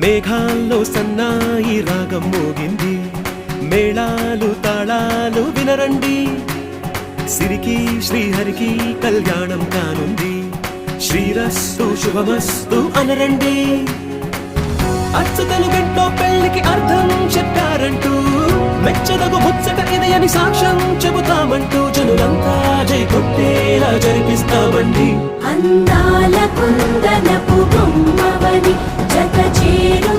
మేఘాల్లో సన్నాయి రాగం మోగింది, మేళాలు తాళాలు వినరండి. సిరికి శ్రీహరికి కళ్యాణం కానుంది, శ్రీరస్తు శుభమస్తు అనరండి. అచ్చ తెలుగింట్లో పెళ్లికి అర్థం చెప్పారంటూ, మెచ్చదగు ముచ్చట ఇది అని సాక్ష్యం చెబుతామంటూ, జనులంతా జై కొట్టేలా జరిపిస్తామండి. అందాల కుందనపు బొమ్మవని జత చేరు